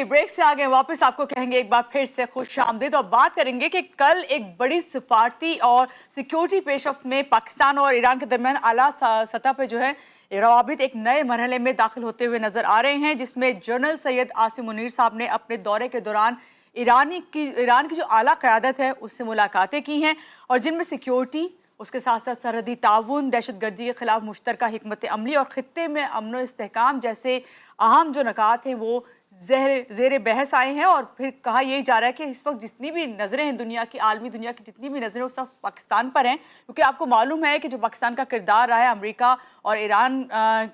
जी break से आगे वापस आपको कहेंगे एक बार फिर से खुश आमदीद और बात करेंगे कि कल एक बड़ी सिफारती और सिक्योरिटी पेशरफ्त में पाकिस्तान और ईरान के दरमियान आला सतह पर जो है रवाबित एक नए मरहले में दाखिल होते हुए नजर आ रहे हैं, जिसमें जनरल सैयद आसिम मुनीर साहब ने अपने दौरे के दौरान ईरान की जो आला क़यादत है उससे मुलाकातें की हैं और जिनमें सिक्योरिटी, उसके साथ साथ सरहदी ताउन, दहशतगर्दी के खिलाफ मुश्तरका हिकमत अमली और खित्ते में अमन इस्तेहकाम जैसे अहम जो नकात हैं वो ज़ेर बहस आए हैं। और फिर कहा यही जा रहा है कि इस वक्त जितनी भी नज़रें हैं दुनिया की, आलमी दुनिया की जितनी भी नज़रें वो सब पाकिस्तान पर हैं, क्योंकि आपको मालूम है कि जो पाकिस्तान का किरदार रहा है अमेरिका और ईरान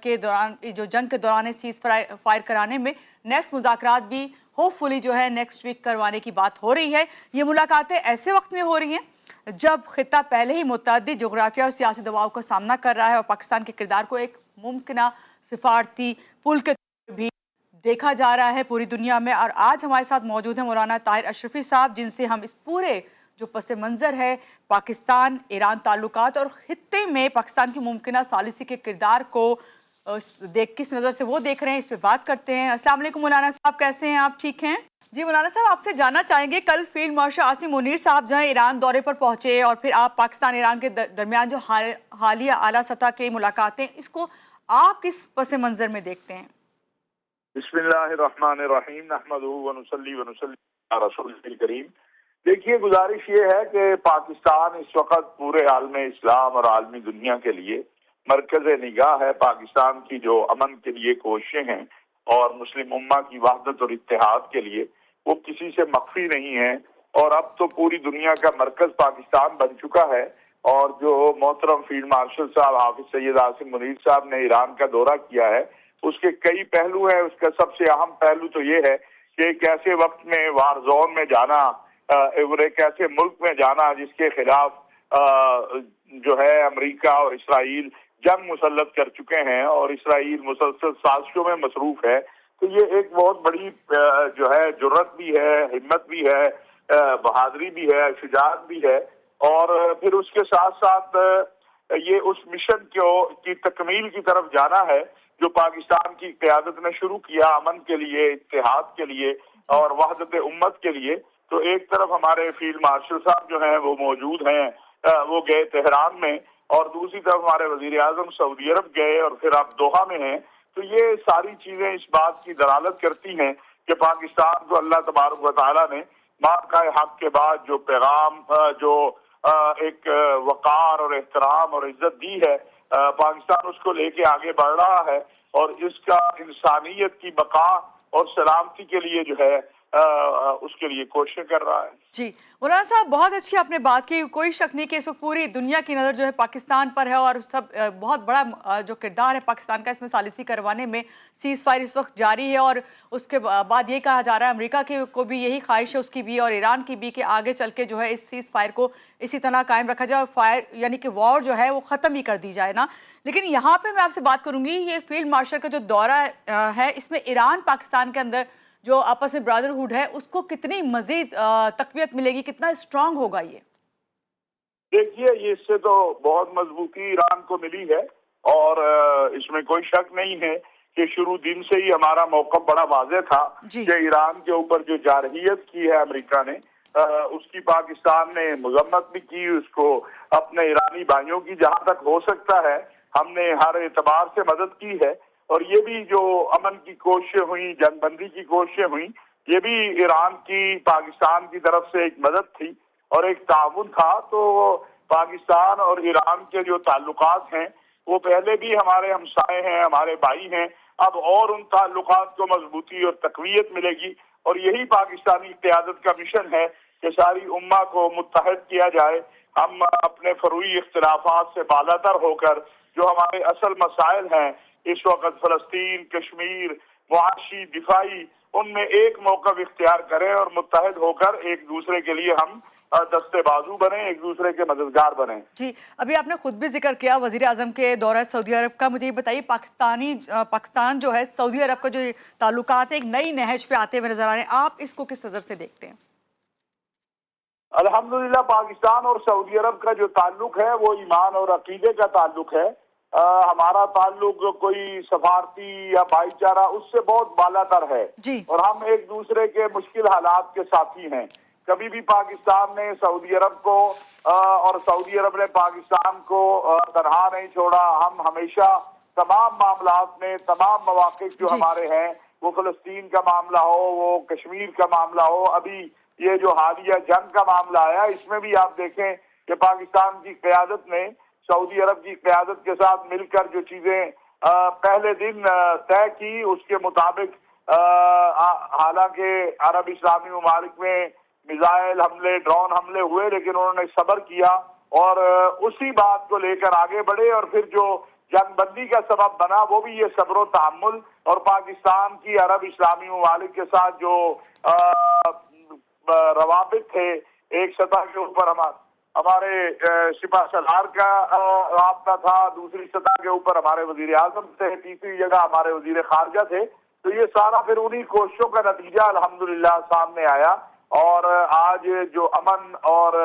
के दौरान, जो जंग के दौरान सीज़ फायर कराने में, नेक्स्ट मुज़ाकरात भी होपफुली जो है नेक्स्ट वीक करवाने की बात हो रही है। ये मुलाकातें ऐसे वक्त में हो रही हैं जब खित्ता पहले ही मुतअद्दिद जोग्राफिया और सियासी दबाव का सामना कर रहा है और पाकिस्तान के किरदार को एक मुमकिन सिफारती पुल के भी देखा जा रहा है पूरी दुनिया में। और आज हमारे साथ मौजूद हैं मौलाना ताहिर अशरफी साहब, जिनसे हम इस पूरे जो पस मंज़र है पाकिस्तान ईरान ताल्लुकात और खित्ते में पाकिस्तान की मुमकिन सालिसी के किरदार को किस नज़र से वो देख रहे हैं, इस पर बात करते हैं। अस्सलाम वालेकुम मौलाना साहब, कैसे हैं आप? ठीक हैं जी। मौलाना साहब, आपसे जानना चाहेंगे, कल फील्ड मार्शल आसिम मुनीर साहब जो है ईरान दौरे पर पहुंचे और फिर आप पाकिस्तान ईरान के दरमियान जो हालिया आला सतह की मुलाकातें, इसको आप किस पस मंज़र में देखते हैं? बिस्मिल्लाहिर्रहमानिर्रहीम, नहमदुहु व नुसल्ली व नुसल्ली अला रसूलिल करीम। देखिए, गुजारिश ये है कि पाकिस्तान इस वक्त पूरे आलम इस्लाम और आलमी दुनिया के लिए मरकज़ निगाह है। पाकिस्तान की जो अमन के लिए कोशिशें हैं और मुस्लिम उम्मा की वहदत और इत्तेहाद के लिए, वो किसी से मख्फी नहीं है और अब तो पूरी दुनिया का मरकज पाकिस्तान बन चुका है। और जो मोहतरम फील्ड मार्शल साहब हाफिज सैयद आसिम मुनीर साहब ने ईरान का दौरा किया है, उसके कई पहलू हैं। उसका सबसे अहम पहलू तो ये है कि एक ऐसे वक्त में वार जोन में जाना और एक ऐसे मुल्क में जाना जिसके खिलाफ जो है अमेरिका और इसराइल जंग मुसल्लत कर चुके हैं और इसराइल मुसलसल साजिशों में मसरूफ है। तो ये एक बहुत बड़ी जो है जुर्रत भी है, हिम्मत भी है, बहादुरी भी है, शुजाअत भी है। और फिर उसके साथ साथ ये उस मिशन की तकमील की तरफ जाना है जो पाकिस्तान की क़यादत ने शुरू किया, अमन के लिए, इत्तेहाद के लिए और वहदत उम्मत के लिए। तो एक तरफ हमारे फील्ड मार्शल साहब जो हैं वो मौजूद हैं, वो गए तेहरान में, और दूसरी तरफ हमारे वजीर आजम सऊदी अरब गए और फिर आप दोहा में हैं। तो ये सारी चीजें इस बात की दलालत करती हैं कि पाकिस्तान को अल्लाह तबारक व तआला ने मार्का हक के बाद जो पैगाम, जो एक वकार और एहतराम और इज्जत दी है, पाकिस्तान उसको लेके आगे बढ़ रहा है और इसका इंसानियत की बका और सलामती के लिए जो है उसके लिए कोशिश कर रहा है। जी मौलाना साहब, बहुत अच्छी आपने बात की। कोई शक नहीं कि इस वक्त पूरी दुनिया की नज़र जो है पाकिस्तान पर है और सब बहुत बड़ा जो किरदार है पाकिस्तान का इसमें सालिसी करवाने में। सीज़ फायर इस वक्त जारी है और उसके बाद ये कहा जा रहा है अमेरिका को भी यही ख्वाहिश है, उसकी भी और ईरान की भी, कि आगे चल के जो है इस सीज़ फायर को इसी तरह कायम रखा जाए और फायर यानी कि वॉर जो है वो ख़त्म ही कर दी जाए ना। लेकिन यहाँ पर मैं आपसे बात करूँगी, ये फील्ड मार्शल का जो दौरा है इसमें ईरान पाकिस्तान के अंदर जो आपस में ब्रदरहुड है उसको कितनी मजीद तकवीत मिलेगी, कितना स्ट्रांग होगा ये? देखिए, ये इससे तो बहुत मजबूती ईरान को मिली है और इसमें कोई शक नहीं है कि शुरू दिन से ही हमारा मौक़िफ़ बड़ा वाज़ेह था कि ईरान के ऊपर जो जारहियत की है अमेरिका ने, उसकी पाकिस्तान ने मज़म्मत भी की, उसको अपने ईरानी भाइयों की जहाँ तक हो सकता है हमने हर एतबार से मदद की है। और ये भी जो अमन की कोशिशें हुई, जंगबंदी की कोशिशें हुई, ये भी ईरान की पाकिस्तान की तरफ से एक मदद थी और एक ताउन था। तो पाकिस्तान और ईरान के जो ताल्लुकात हैं वो पहले भी हमारे हमसाए हैं, हमारे भाई हैं, अब और उन ताल्लुकात को मजबूती और तकवीत मिलेगी। और यही पाकिस्तानी क़यादत का मिशन है कि सारी उम्मा को मुत्तहद किया जाए। हम अपने फरूई इख्तिलाफात से बालातर होकर जो हमारे असल मसाइल हैं इस वक्त, फलस्तीन, कश्मीर, मुआशी, दिफाई, उनमें एक मौक़िफ़ इख्तियार करें और मुत्तहद होकर एक दूसरे के लिए हम दस्ते बाजू बने, एक दूसरे के मददगार बने। जी, अभी आपने खुद भी जिक्र किया वज़ीर आज़म के दौरा सऊदी अरब का। मुझे ये बताइए, पाकिस्तान जो है सऊदी अरब का जो ताल्लुकात एक नई नहज पे आते हुए नजर आ रहे हैं, आप इसको किस नज़र से देखते हैं? अल्हम्दुलिल्लाह, पाकिस्तान और सऊदी अरब का जो ताल्लुक है वो ईमान और अकीदे का ताल्लुक है। ہمارا تعلق کوئی سفارتی یا بھائی چارہ اس سے بہت بالا تر ہے اور ہم ایک دوسرے کے مشکل حالات کے ساتھی ہیں. کبھی بھی پاکستان نے سعودی عرب کو اور سعودی عرب نے پاکستان کو تنہا نہیں چھوڑا. ہم ہمیشہ تمام معاملات میں تمام مواقع جو ہمارے ہیں، وہ فلسطین کا معاملہ ہو، وہ کشمیر کا معاملہ ہو، ابھی یہ جو حالیہ جنگ کا معاملہ آیا، اس میں بھی آپ دیکھیں کہ پاکستان کی قیادت نے سعودی عرب کی قیادت کے ساتھ مل کر جو چیزیں پہلے دن طے کی، اس کے مطابق حالانکہ عرب اسلامی ممالک میں میزائل حملے، ڈرون حملے ہوئے، لیکن انہوں نے صبر کیا اور اسی بات کو لے کر آگے بڑھے. اور پھر جو جنگ بندی کا سبب بنا وہ بھی یہ صبر و تحمل اور پاکستان کی عرب اسلامی ممالک کے ساتھ جو روابط تھے، ایک سطح کے اوپر ہمارے سپاہ سالار کا رابطہ تھا، دوسری سطح کے اوپر ہمارے وزیر اعظم تھے، تیسری جگہ ہمارے وزیر خارجہ تھے. تو یہ سارا پھر انہی کوششوں کا نتیجہ الحمدللہ سامنے آیا اور آج جو امن اور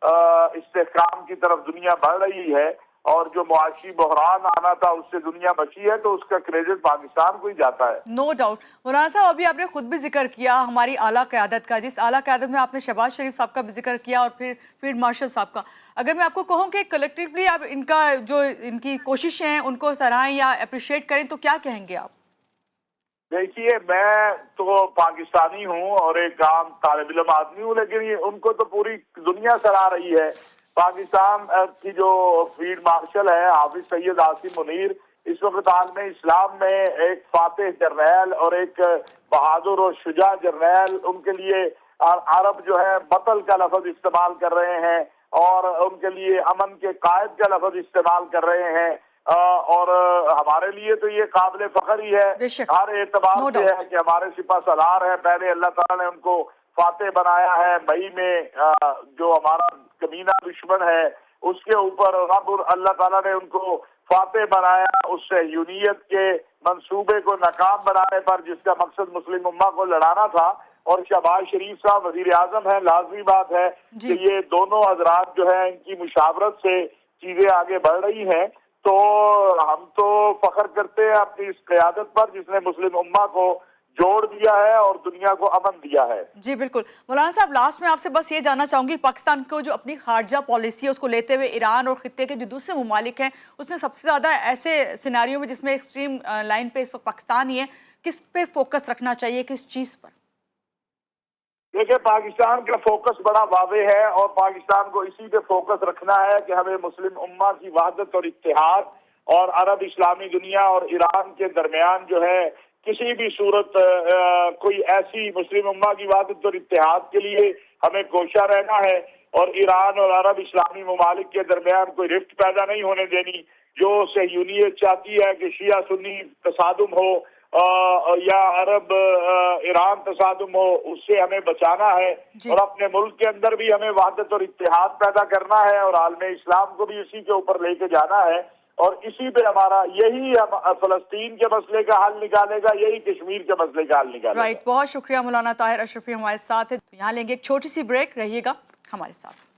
استحکام کی طرف دنیا بڑھ رہی ہے اور جو معاشی بحران آنا تھا اس سے دنیا بچی ہے، تو اس کا کریڈٹ پاکستان کو ہی جاتا ہے. No doubt. مولانا صاحب، ابھی آپ نے خود بھی ذکر کیا ہماری اعلیٰ قیادت کا، جس اعلیٰ قیادت میں آپ نے شہباز شریف صاحب کا بھی ذکر کیا اور پھر فیلڈ مارشل صاحب کا. اگر میں آپ کو کہوں کہ کلیکٹیولی آپ ان کا جو ان کی کوششیں ہیں ان کو سراہیں یا اپریشیٹ کریں تو کیا کہیں گے آپ؟ دیکھیے، میں تو پاکستانی ہوں اور ایک عام طالب علم آدمی ہوں، لیکن ان کو تو پوری دنیا سراہ رہی ہے. پاکستان کی جو فیلڈ مارشل ہے حافظ سید عاصم منیر، اس وقت عالم اسلام میں ایک فاتح جرنیل اور ایک بہادر اور شجاع جرنیل، ان کے لیے عرب جو ہے بطل کا لفظ استعمال کر رہے ہیں اور ان کے لیے امن کے قائد کا لفظ استعمال کر رہے ہیں. اور ہمارے لیے تو یہ قابل فخر ہی ہے ہر اعتبار سے ہے کہ ہمارے سپاہ سالار ہیں. پہلے اللہ تعالیٰ نے ان کو فاتح بنایا ہے مئی میں، جو ہمارا کمینہ دشمن ہے اس کے اوپر رب اللہ تعالیٰ نے ان کو فاتح بنایا اس صہیونیت کے منصوبے کو ناکام بنانے پر، جس کا مقصد مسلم امہ کو لڑانا تھا. اور شہباز شریف صاحب وزیر اعظم ہیں، لازمی بات ہے کہ یہ دونوں حضرات جو ہیں ان کی مشاورت سے چیزیں آگے بڑھ رہی ہیں. تو ہم تو فخر کرتے ہیں اپنی اس قیادت پر جس نے مسلم امہ کو جوڑ دیا ہے اور دنیا کو امن دیا ہے. جی بالکل. مولانا صاحب، لاسٹ میں آپ سے بس یہ جاننا چاہوں گی، پاکستان کو جو اپنی خارجہ پالیسی ہے اس کو لیتے ہوئے ایران اور خطے کے جو دوسرے ممالک ہیں اس میں سب سے زیادہ ایسے سیناریوں میں جس میں ایکسٹریم لائن پہ اس وقت پاکستان ہی ہے، کس پہ فوکس رکھنا چاہیے، کس چیز پر؟ دیکھیں، پاکستان کا فوکس بڑا واضح ہے اور پاکستان کو اسی پہ فوکس رکھنا ہے کہ ہمیں مسلم امہ کی وحدت اور اتحاد اور عرب اسلامی دنیا اور ایران کے درمیان جو ہے کسی بھی صورت کوئی ایسی مسلم امہ کی وحدت اور اتحاد کے لیے ہمیں کوشاں رہنا ہے اور ایران اور عرب اسلامی ممالک کے درمیان کوئی رفت پیدا نہیں ہونے دینی. جو صہیونیت چاہتی ہے کہ شیعہ سنی تصادم ہو یا عرب ایران تصادم ہو، اس سے ہمیں بچانا ہے اور اپنے ملک کے اندر بھی ہمیں وحدت اور اتحاد پیدا کرنا ہے اور عالم اسلام کو بھی اسی کے اوپر لے کے جانا ہے. اور اسی پہ ہمارا یہی فلسطین کے مسئلے کا حل نکالے گا، یہی کشمیر کے مسئلے کا حل نکالے گا. رائٹ. بہت شکریہ مولانا طاہر اشرفی ہمارے ساتھ ہے. یہاں لیں گے ایک چھوٹی سی بریک، رہیے گا ہمارے ساتھ.